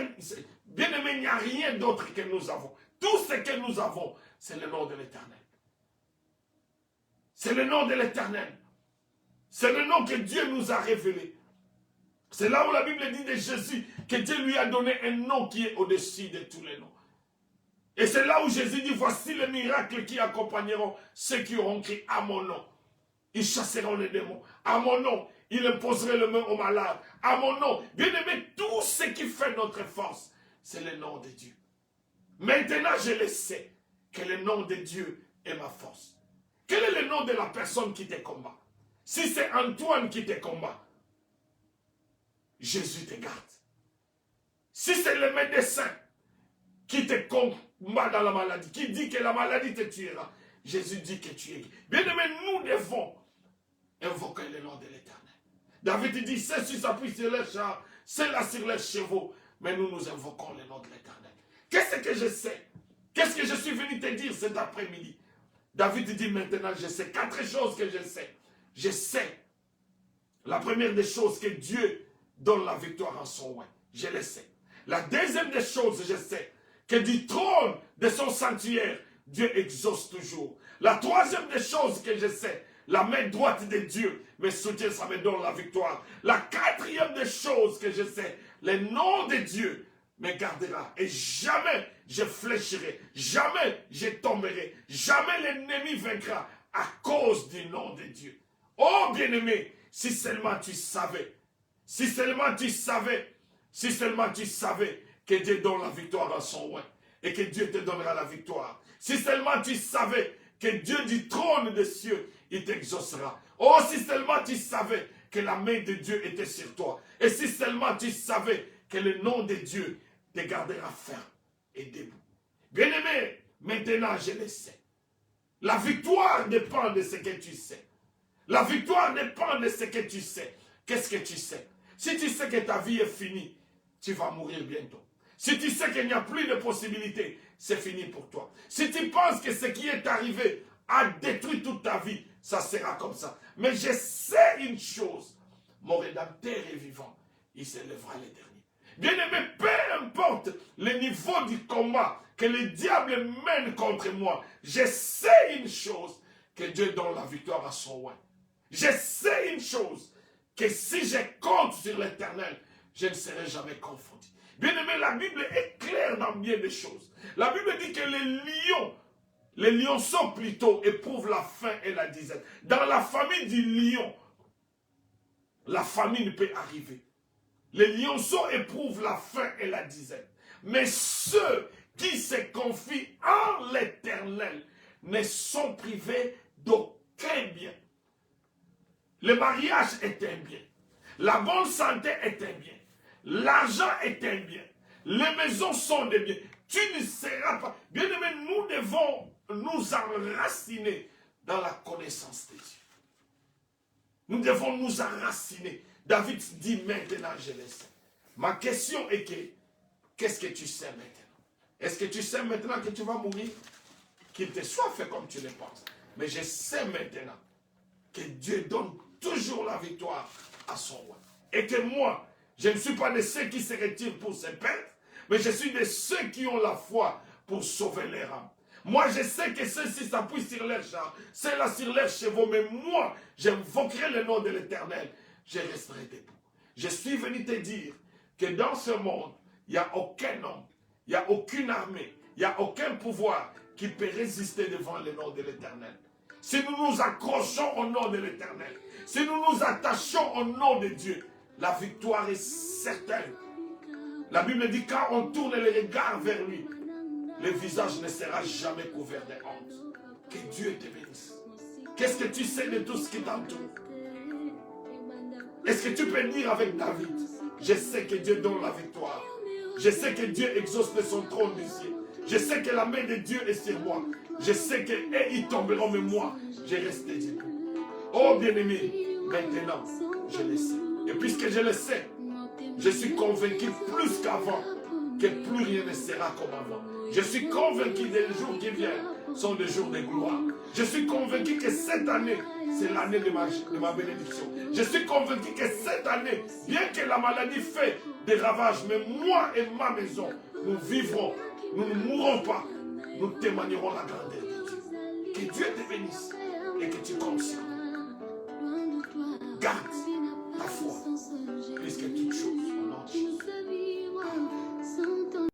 bien aimé, il n'y a rien d'autre que nous avons. Tout ce que nous avons, c'est le nom de l'Éternel. C'est le nom de l'Éternel. C'est le nom que Dieu nous a révélé. C'est là où la Bible dit de Jésus que Dieu lui a donné un nom qui est au-dessus de tous les noms. Et c'est là où Jésus dit, voici les miracles qui accompagneront ceux qui auront crié à mon nom. Ils chasseront les démons. À mon nom, ils imposeraient les mains aux malades. À mon nom, bien aimé, tout ce qui fait notre force, c'est le nom de Dieu. Maintenant, je le sais, que le nom de Dieu est ma force. Quel est le nom de la personne qui te combat? Si c'est Antoine qui te combat, Jésus te garde. Si c'est le médecin qui te combat dans la maladie, qui dit que la maladie te tuera, Jésus dit que tu es guéri. Bien aimé, nous devons invoquer le nom de l'Éternel. David dit, ceux-ci s'appuient sur les chars, ceux-là sur les chevaux, mais nous invoquons le nom de l'Éternel. Qu'est-ce que je sais? Qu'est-ce que je suis venu te dire cet après-midi? David dit maintenant, je sais 4 choses que je sais. Je sais, la première des choses, que Dieu donne la victoire en son oint. Je le sais. La deuxième des choses, je sais, que du trône de son sanctuaire, Dieu exauce toujours. La troisième des choses que je sais, la main droite de Dieu me soutient, ça me donne la victoire. La quatrième des choses que je sais, le nom de Dieu me gardera. Et jamais je fléchirai, jamais je tomberai, jamais l'ennemi vaincra à cause du nom de Dieu. Oh bien-aimé, si seulement tu savais, si seulement tu savais, si seulement tu savais que Dieu donne la victoire à son oint et que Dieu te donnera la victoire. Si seulement tu savais que Dieu du trône des cieux, il t'exaucera. Oh, si seulement tu savais que la main de Dieu était sur toi. Et si seulement tu savais que le nom de Dieu te gardera ferme et debout. Bien-aimé, maintenant je le sais. La victoire dépend de ce que tu sais. La victoire dépend de ce que tu sais. Qu'est-ce que tu sais? Si tu sais que ta vie est finie, tu vas mourir bientôt. Si tu sais qu'il n'y a plus de possibilités, c'est fini pour toi. Si tu penses que ce qui est arrivé a détruit toute ta vie, ça sera comme ça. Mais je sais une chose, mon Rédempteur est vivant, il s'élèvera les derniers. Bien-aimé, peu importe le niveau du combat que le diable mène contre moi, je sais une chose, que Dieu donne la victoire à son oint. Je sais une chose, que si je compte sur l'Éternel, je ne serai jamais confondu. Bien-aimé, la Bible est claire dans bien des choses. La Bible dit que les lionceaux plutôt éprouvent la faim et la disette. Dans la famille du lion, la famine peut arriver. Les lionceaux éprouvent la faim et la disette. Mais ceux qui se confient en l'Éternel ne sont privés d'aucun bien. Le mariage est un bien. La bonne santé est un bien. L'argent est un bien. Les maisons sont des biens. Tu ne seras pas... Bien aimé, nous devons nous enraciner dans la connaissance de Dieu. Nous devons nous enraciner. David dit maintenant, je le sais. Ma question est que, qu'est-ce que tu sais maintenant? Est-ce que tu sais maintenant que tu vas mourir? Qu'il te soit fait comme tu le penses. Mais je sais maintenant que Dieu donne toujours la victoire à son roi. Et que moi, je ne suis pas de ceux qui se retirent pour se perdre, mais je suis de ceux qui ont la foi pour sauver leur âme. Moi, je sais que ceux-ci s'appuient sur leurs chars, ceux-là sur leurs chevaux, mais moi, j'invoquerai le nom de l'Éternel. Je resterai debout. Je suis venu te dire que dans ce monde, il n'y a aucun homme, il n'y a aucune armée, il n'y a aucun pouvoir qui peut résister devant le nom de l'Éternel. Si nous nous accrochons au nom de l'Éternel, si nous nous attachons au nom de Dieu, la victoire est certaine. La Bible dit quand on tourne les regards vers lui, le visage ne sera jamais couvert de honte. Que Dieu te bénisse. Qu'est-ce que tu sais de tout ce qui t'entoure? Est-ce que tu peux dire avec David, je sais que Dieu donne la victoire. Je sais que Dieu exauce de son trône du ciel. Je sais que la main de Dieu est sur moi. Je sais qu'ils tomberont, mais moi, je resterai debout. Oh bien-aimé, maintenant, je le sais. Et puisque je le sais, je suis convaincu plus qu'avant que plus rien ne sera comme avant. Je suis convaincu que les jours qui viennent sont des jours de gloire. Je suis convaincu que cette année, c'est l'année de ma bénédiction. Je suis convaincu que cette année, bien que la maladie fait des ravages, mais moi et ma maison, nous vivrons, nous ne mourrons pas, nous témoignerons la grandeur de Dieu. Que Dieu te bénisse et que tu comptes sur nous. Garde